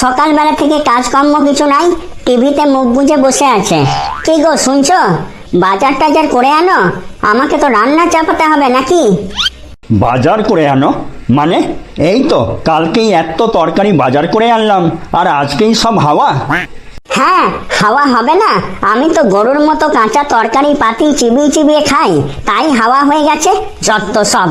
সকালবেলা থেকে কাজকর্ম কিছু নাই, টিভিতে মুখ বুজে বসে আছে। কি গো শুনছো? বাজার টাজার করে আনো, আমাকে তো রান্না চাপাতে হবে নাকি? বাজার করে আনো মানে? এই তো কালকেই এত তরকারি বাজার করে আনলাম, আর আজকেই সব হাওয়া? হ্যাঁ, হাওয়া হবে না? আমি তো গরুর মতো কাঁচা তরকারি পাতি চিবিয়ে চিবিয়ে খাই, তাই হাওয়া হয়ে গেছে যত সব।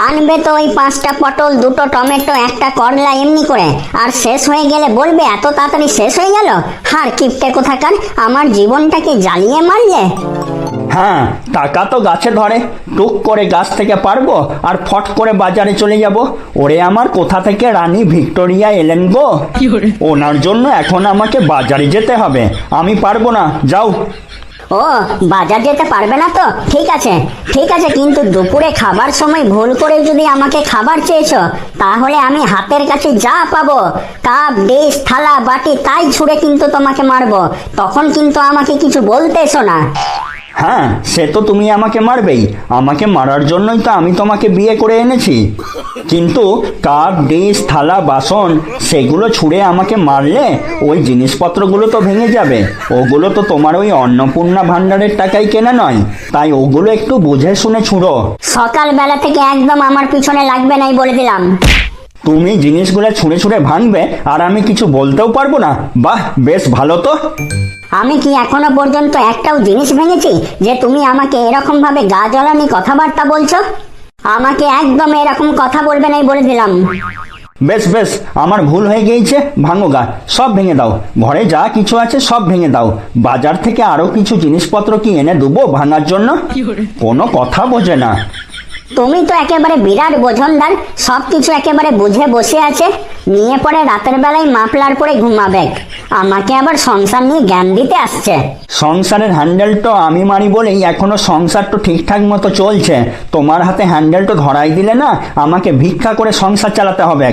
আনবে তো ওই 5টা পটল, 2টো টমেটো, একটা করলা এমনি করে, আর শেষ হয়ে গেলে বলবে এত তাড়াতাড়ি শেষ হয়ে গেল। হার কিপটে কোথাকার, আমার জীবনটাকে জ্বালিয়ে মারলে। হ্যাঁ, টাকা তো গাছে ধরে, টুক করে গাছ থেকে পারবো আর ফট করে বাজারে চলে যাব। ওরে আমার কোথা থেকে রানী ভিক্টোরিয়া এলেন গো, ওনার জন্য এখন আমাকে বাজারে যেতে হবে। আমি পারবো না, যাও। ও, বাজার যেতে পারবে না তো? ঠিক আছে ঠিক আছে, কিন্তু দুপুরে খাবার সময় ভুল করে যদি আমাকে খাবার চেয়েছো, তাহলে আমি হাতের কাছে যা পাবো, কাপ ডিশ থালা বাটি তাই ছুঁড়ে কিন্তু তোমাকে মারবো। তখন কিন্তু আমাকে কিছু বলতে এসো না। হ্যাঁ, সে তো তুমি আমাকে মারবেই, আমাকে মারার জন্যই তো আমি তোমাকে বিয়ে করে এনেছি। কিন্তু কাপ ডিশ থালা বাসন সেগুলো ছুঁড়ে আমাকে মারলে ওই জিনিসপত্রগুলো তো ভেঙে যাবে। ওগুলো তো তোমার ওই অন্নপূর্ণা ভাণ্ডারের টাকায় কেনা নয়, তাই ওগুলো একটু বুঝে শুনে ছুঁড়ো। সকালবেলা থেকে একদম আমার পিছনে লাগবে নাই বলে দিলাম। তুমি জিনিসগুলো ছুঁড়ে ছুঁড়ে ভাঙবে আর আমি কিছু বলতেও পারবো না? বাহ, বেশ ভালো তো। আমি কি এখনো পর্যন্ত একটাও জিনিস ভেঙেছি যে তুমি আমাকে এরকম ভাবে গা জ্বালানি কথাবার্তা বলছো? আমাকে একদম এরকম কথা বলবে নাই বলে দিলাম। বেশ বেশ, আমার ভুল হয়ে গিয়েছে, ভাঙো গা, সব ভেঙে দাও। ঘরে যা কিছু আছে সব ভেঙে দাও। বাজার থেকে আরো কিছু জিনিসপত্র কি এনে দেবো ভাঙার জন্য? কোনো কথা বোঝে না। তুমি তো একেবারে বিরাট বোঝনদার, সবকিছু একেবারে বুঝে বসে আছে, নিয়ে পরে রাতের বেলায় মাফলার পরে ঘুমাবে, আমাকে আবার সংসার নিয়ে জ্ঞান দিতে আসছে। সংসারের হ্যান্ডেল তো আমি মারি বলেই এখনো সংসার তো ঠিকঠাক মতো চলছে। তোমার হাতে হ্যান্ডেল তো ধরাই দিলে না, আমাকে ভিক্ষা করে সংসার চালাতে হবে।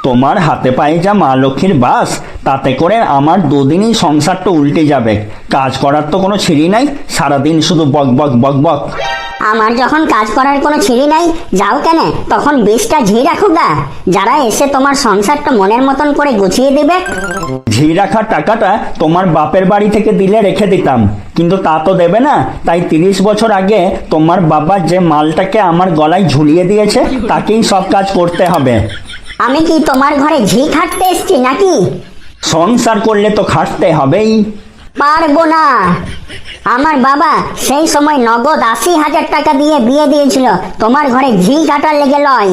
তোমার হাতে পায়ে যা মা লক্ষ্মীর বাস, তাতে করে আমার দুদিনই সংসারটা উল্টে যাবে। কাজ করার তো কোনো ছিঁড়ি নাই, সারাদিন শুধু বক বক বক বক। আমার যখন কাজ করার কোনো ছিঁড়ি নাই, যাও কেন তখন 20টা ঝি রাখো গা, যারা এসে তোমার সংসারটা মনের মতন করে গুছিয়ে দিবে। ঝি রাখার টাকাটা তোমার বাপের বাড়ি থেকে দিলে রেখে দিতাম, কিন্তু তা তো দেবে না। তাই 30 বছর আগে তোমার বাবা যে মালটাকে আমার গলায় ঝুলিয়ে দিয়েছে, তাকেই সব কাজ করতে হবে। আমি কি তোমার ঘরে ঝি খাটতে এসছি নাকি? সংসার করলে তো খাটতে হবেই। পারবো না। আমার বাবা সেই সময় নগদ 80,000 টাকা দিয়ে বিয়ে দিয়েছিল, তোমার ঘরে ঝি কাটার লেগে লয়।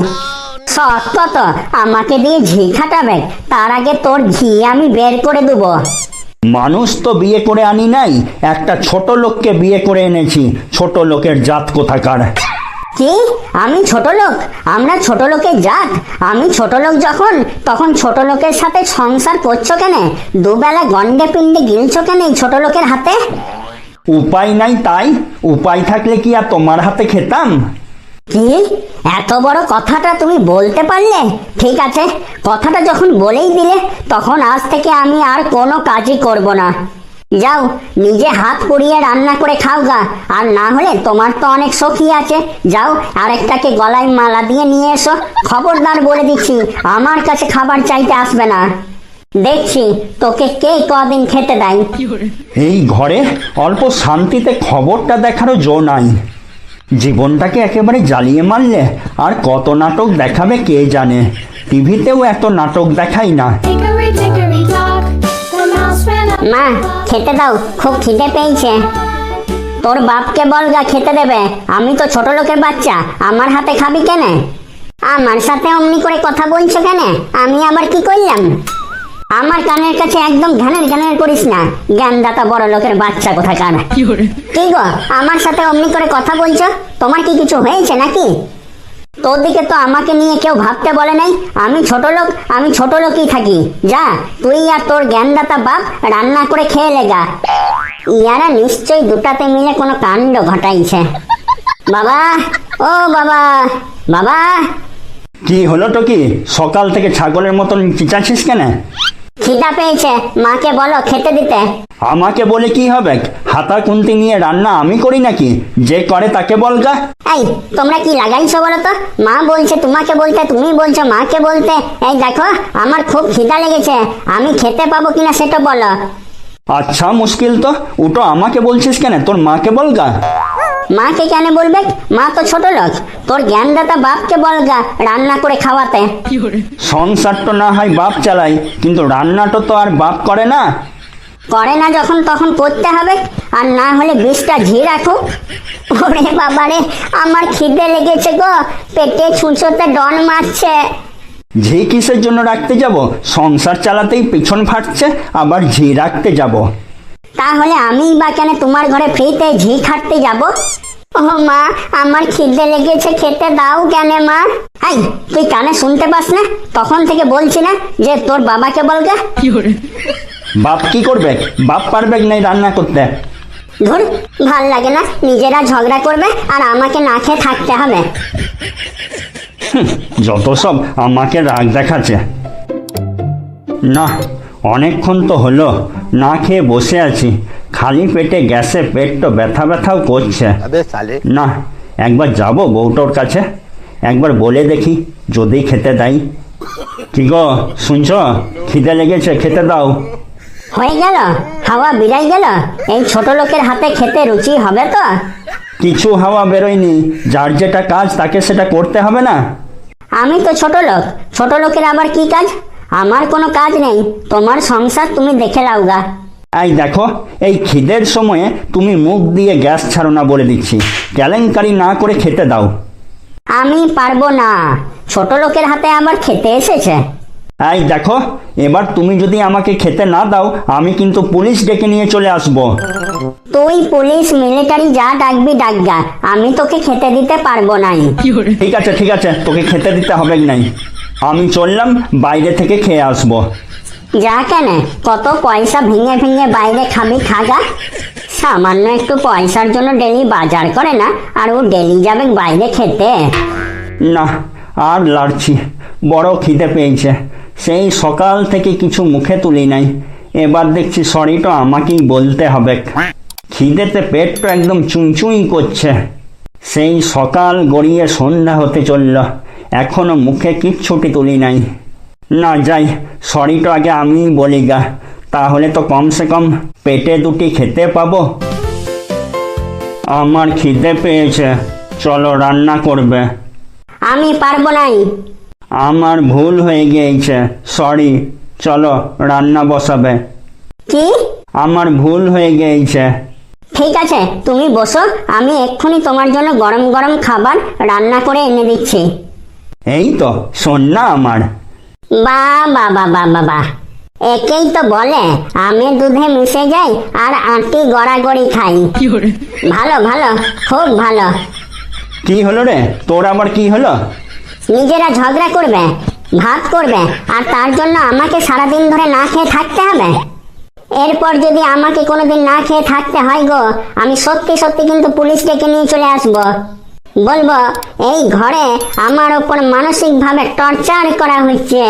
সত্য তো, আমাকে দিয়ে ঝি খাটাবে, তার আগে তোর ঝি আমি বের করে দেবো। মানুষ তো বিয়ে করে আনি নাই, একটা ছোট লোককে বিয়ে করে এনেছি। ছোট লোকের জাত কোথাকার। কি? আমি ছোট লোক? আমরা ছোট লোকের জাত? আমি ছোট লোক যখন, তখন ছোট লোকের সাথে সংসার করছো কেন? দুবেলা গন্ডে পিণ্ডে গিলছো কেন এই ছোট লোকের হাতে? উপায় নাই তাই। উপায় থাকলে কি আর তোমার হাতে খেতাম? কি? এত বড় কথাটা তুমি বলতে পারলে? ঠিক আছে, কথাটা যখন বলেই দিলে, তখন আজ থেকে আমি আর কোনো কাজই করব না। যাও, নিজে হাত পুড়িয়ে রান্না করে খাও গা, আর না হলে তোমার তো অনেক সখী আছে, যাও আরেকটাকে গলায় মালা দিয়ে নিয়ে এসো। খবরদার বলে দিচ্ছি, আমার কাছে খাবার চাইতে আসবে না। দেখছি তোকে কে কদিন খেতে দেয়। এই ঘরে অল্প শান্তিতে খবরটা দেখারও জো নাই। জীবনটাকে একেবারে জ্বালিয়ে মারলে। আর কত নাটক দেখাবে কে জানে। টিভিতেও এত নাটক দেখাই না। মা, খেতে দাও, খুব খিদে পেয়েছে। তোর বাপকে বল গা খেতে দেবে, আমি তো ছোট লোকের বাচ্চা, আমার হাতে খাবি কেন? আমার সাথে অমনি করে কথা বলছো কেন? আমি আবার কি করলাম? আমার কানের কাছে একদম ঘানের ঘানের করিস না, জ্ঞানদাতা বড় লোকের বাচ্চা কোথাকার। কি গো, আমার সাথে অমনি করে কথা বলছো? তোমার কি কিছু হয়েছে নাকি? তোর দিকে তো আমাকে নিয়ে কেউ ভাবতে বলে নাই। আমি ছোট লোক, আমি ছোট লোকই থাকি। যা, তুই আর তোর জ্ঞানদাতা বাপ রান্না করে খেয়ে লেগা। ইয়ারা নিশ্চয়ই দুটাতে মিলে কোনো কাণ্ড ঘটাইছে। বাবা, ও বাবা, বাবা। কি হলো তো কি? সকাল থেকে ছাগলের মতন চিচাচ্ছিস কেন? খিদা পেয়েছে, মাকে বলো খেতে দিতে। আমাকে বলে কি হবে? হাতা খুন্তি নিয়ে রান্না আমি করি নাকি? যে করে তাকে বলগা। এই তোমরা কি লাগাইছো বলো তো? মা বলছে তোমাকে বলতে, তুমি বলছো মাকে বলতে। এই দেখো আমার খুব খিদা লেগেছে, আমি খেতে পাবো কিনা সেটা বলো। আচ্ছা মুশকিল তো, উটো আমাকে বলছিস কেন? তোর মাকে বলগা। মাকে কেন বলবে? মা তো ছোট লোক। তোর জ্ঞানদাতা বাপকে বলগা রান্না করে খাওয়াতে। সংসার তো না হয় বাপ চালাই, কিন্তু রান্নাটা তো আর বাপ করে না। করে না যখন তখন করতে হবে, আর না হলে বিষটা ঝি রাখো। ওরে বাবারে, আমার খিদে লেগেছে গো, পেটে ছুঁচোতে ডন মারছে। ঝি কিসের জন্য রাখতে যাব? সংসার চালাতেই পিছন ফাটছে, আবার ঝি রাখতে যাব? তাহলে আমি বা কেন তোমার ঘরে ফ্রিতে ঝি খাটতে যাব? ও মা, আমার খিদে লেগেছে, খেতে দাও কেন মা? এই তুই কানে শুনতে পাস না? তখন থেকে বলছি না যে তোর বাবাকে বলগে। বাপ কি করবে? বাপ পারবে নাই রান্না করতে? ধুর, ভাল লাগে না, নিজেরা ঝগড়া করবে আর আমাকে না খেয়ে থাকতে হবে। যত সব আমাকে রাগ দেখাচ্ছে। না, অনেকক্ষণ তো হলো না খেয়ে বসে আছি, খালি পেটে গ্যাসে পেট তো ব্যথা ব্যথাও করছে। না, একবার যাব বউটোর কাছে, একবার বলে দেখি যদি খেতে দেয়। কি গো শুনছ? খিদে লেগেছে, খেতে দাও। হয়ে গেল, হাওয়া বিরাই গেল। এই ছোট লোকের হাতে খেতে রুচি হবে তো? কিছু হাওয়া বেরোয়নি, যার যেটা কাজ তাকে সেটা করতে হবে না? আমি তো ছোট লোক, ছোট লোকের আবার কি কাজ? আমার কোনো কাজ নেই, তোমার সংসার তুমি দেখে লাও গা। এই দেখো, এই খিদের সময়ে তুমি মুখ দিয়ে গ্যাস ছাড়ো না বলে দিচ্ছি। কেলেঙ্কারি না করে খেতে দাও। আমি পারবো না, ছোট লোকের হাতে আবার খেতে এসেছে। এই দেখো, এবার তুমি যদি আমাকে খেতে না দাও, আমি কিন্তু পুলিশ ডেকে নিয়ে চলে আসবো। তুই পুলিশ মিলিটারি যা ডাকবি ডাকগা, আমি তোকে খেতে দিতে পারবো নাই। ঠিক আছে ঠিক আছে, তোকে খেতে দিতে হবে নাই। আমি চললাম, বাইরে থেকে খেয়ে আসবো। যা কেন, কত পয়সা ভেঙে ভেঙে বাইরে খাবি খাগা। সামান্য একটু পয়সার জন্য ডেলি বাজার করে না, আর ও ডেলি যাবে বাইরে খেতে। না, আর লাড়ছি, বড় খিদে পেয়েছে। সেই সকাল থেকে কিছু মুখে তুলি নাই, এবার দেখছি সরিটা আমাকেই বলতে হবে। খিদেতে পেট তো একদম চুঁই করছে। সেই সকাল গড়িয়ে সন্ধ্যা হতে চলল, এখনো মুখে কিচ্ছুটি তুলি নাই। না যাই, সরিটা আগে আমি বলি গা, তাহলে তো কমসে কম পেটে দুটি খেতে পাবো। আমার খিদে পেয়েছে, চলো রান্না করবে। আমি পারবো নাই। আমার ভুল হয়ে গিয়েছে, সরি, চলো রান্না বসাবে। কি? আমার ভুল হয়ে গিয়েছে। ঠিক আছে, তুমি বসো, আমি এক্ষুনি তোমার জন্য গরম গরম খাবার রান্না করে এনে দিচ্ছি। এই তো শোন না আমার। বা বা বা বা বাবা, একেই তো বলে আমি দুধে মিশে যাই আর আঁটি গড়াগড়ি খাই। ভালো ভালো, খুব ভালো। কি হলো রে, তোর আবার কি হলো? নিজেরা ঝগড়া করবে, ভাত করবে, আর তার জন্য আমাকে সারাদিন ধরে না খেয়ে থাকতে হবে। এরপর যদি আমাকে কোনোদিন না খেয়ে থাকতে হয় গো, আমি সত্যি সত্যি কিন্তু পুলিশ ডেকে নিয়ে চলে আসবো। বলবো এই ঘরে আমার ওপর মানসিকভাবে টর্চার করা হচ্ছে।